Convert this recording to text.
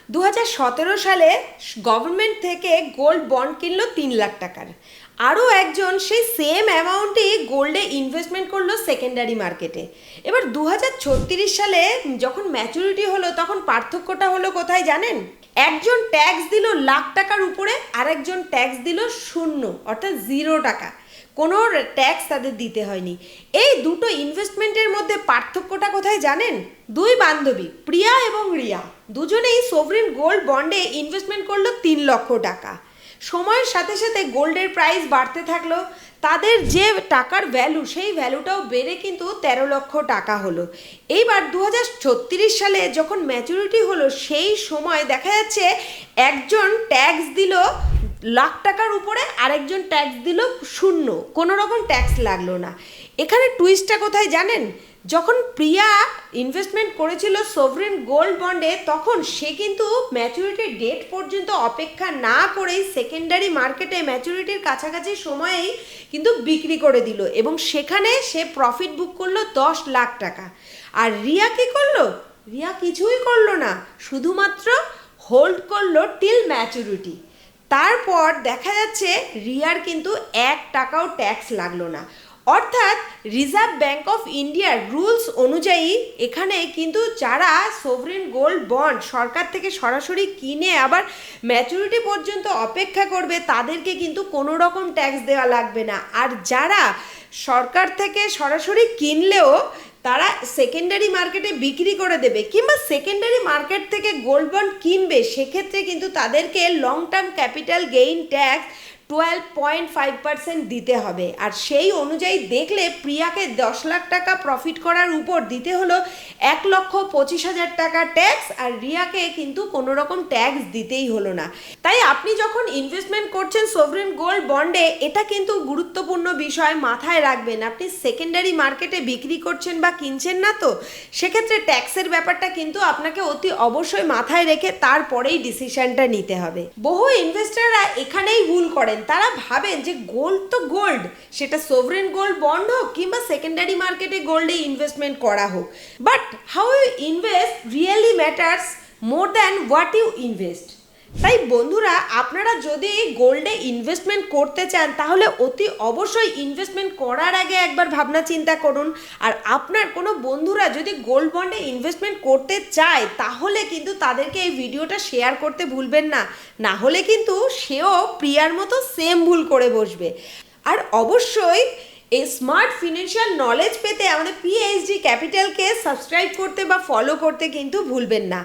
2017 সালে গভর্নমেন্ট থেকে gold bond কিনলো 3 লাখ টাকার। আরও একজন সেই সেম অ্যামাউন্টই গোল্ডে ইনভেস্টমেন্ট করলো সেকেন্ডারি মার্কেটে। এবার 2036 সালে যখন ম্যাচুরিটি হলো তখন পার্থক্যটা হলো কোথায় জানেন? একজন ট্যাক্স দিল লাখ টাকার উপরে, আর একজন ট্যাক্স দিল 0 অর্থাৎ 0 টাকা। কোনো ট্যাক্স তাদের দিতে হয়নি। এই দুটো ইনভেস্টমেন্টের মধ্যে পার্থক্যটা কোথায় জানেন? দুই বান্ধবী প্রিয়া এবং রিয়া দুজনেই সোভরিন গোল্ড বন্ডে ইনভেস্টমেন্ট করলো 3 লক্ষ টাকা। সময়ের সাথে সাথে গোল্ডের প্রাইস বাড়তে থাকলো, তাদের যে টাকার ভ্যালু সেই ভ্যালুটাও বেড়ে কিন্তু 13 লক্ষ টাকা হলো। এইবার 2036 সালে যখন ম্যাচুরিটি হলো সেই সময় দেখা যাচ্ছে একজন ট্যাক্স দিল লাখ টাকার উপরে, আরেকজন ট্যাক্স দিল 0, কোনো রকম ট্যাক্স লাগলো না। এখানে টুইস্টটা কোথায় জানেন? যখন প্রিয়া ইনভেস্টমেন্ট করেছিল সোভরিন গোল্ড বন্ডে তখন সে কিন্তু ম্যাচুরিটির ডেট পর্যন্ত অপেক্ষা না করেই সেকেন্ডারি মার্কেটে ম্যাচুরিটির কাছাকাছি সময়েই কিন্তু বিক্রি করে দিল এবং সেখানে সে প্রফিট বুক করলো 10 লাখ টাকা। আর রিয়া কী করলো? রিয়া কিছুই করলো না, শুধুমাত্র হোল্ড করলো টিল ম্যাচুরিটি। তারপর দেখা যাচ্ছে রিয়ার কিন্তু 1 টাকাও ট্যাক্স লাগলো না। অর্থাৎ রিজার্ভ ব্যাঙ্ক অফ ইন্ডিয়ার রুলস অনুযায়ী এখানে কিন্তু যারা সোভরিন গোল্ড বন্ড সরকার থেকে সরাসরি কিনে আবার ম্যাচুরিটি পর্যন্ত অপেক্ষা করবে তাদেরকে কিন্তু কোনো রকম ট্যাক্স দেওয়া লাগবে না। আর যারা সরকার থেকে সরাসরি কিনলেও তারা সেকেন্ডারি মার্কেটে বিক্রি করে দেবে কিংবা সেকেন্ডারি মার্কেট থেকে গোল্ড বন্ড কিনবে, সেক্ষেত্রে কিন্তু তাদেরকে long term capital gain tax 12.5% দিতে হবে। আর সেই অনুযায়ী দেখলে প্রিয়াকে 10 লাখ টাকা প্রফিট করার উপর দিতে হলো 1,25,000 টাকা ট্যাক্স, আর রিয়াকে কিন্তু কোনো রকম ট্যাক্স দিতেই হলো না। তাই আপনি যখন ইনভেস্টমেন্ট করছেন সোভরিন গোল্ড বন্ডে, এটা কিন্তু গুরুত্বপূর্ণ বিষয় মাথায় রাখবেন। আপনি সেকেন্ডারি মার্কেটে বিক্রি করছেন বা কিনছেন না তো, সেক্ষেত্রে ট্যাক্সের ব্যাপারটা কিন্তু আপনাকে অতি অবশ্যই মাথায় রেখে তারপরেই ডিসিশনটা নিতে হবে। বহু ইনভেস্টররা এখানেই ভুল করেন, তারা ভাবেন যে গোল্ড তো গোল্ড, সেটা সোভরিন গোল্ড বন্ড হোক কিংবা সেকেন্ডারি মার্কেটে গোল্ডে ইনভেস্টমেন্ট করা হোক, but how you invest really matters more than what you invest. তাই বন্ধুরা, আপনারা যদি গোল্ডে ইনভেস্টমেন্ট করতে চান তাহলে অতি অবশ্যই ইনভেস্টমেন্ট করার আগে একবার ভাবনা চিন্তা করুন। আর আপনার কোনো বন্ধুরা যদি গোল্ড বন্ডে ইনভেস্টমেন্ট করতে চায় তাহলে কিন্তু তাদেরকে এই ভিডিওটা শেয়ার করতে ভুলবেন না, না হলে কিন্তু সেও প্রিয়ার মতো সেম ভুল করে বসবে। আর অবশ্যই এই স্মার্ট ফিনান্সিয়াল নলেজ পেতে আমাদের পিএইচডি ক্যাপিটালকে সাবস্ক্রাইব করতে বা ফলো করতে কিন্তু ভুলবেন না।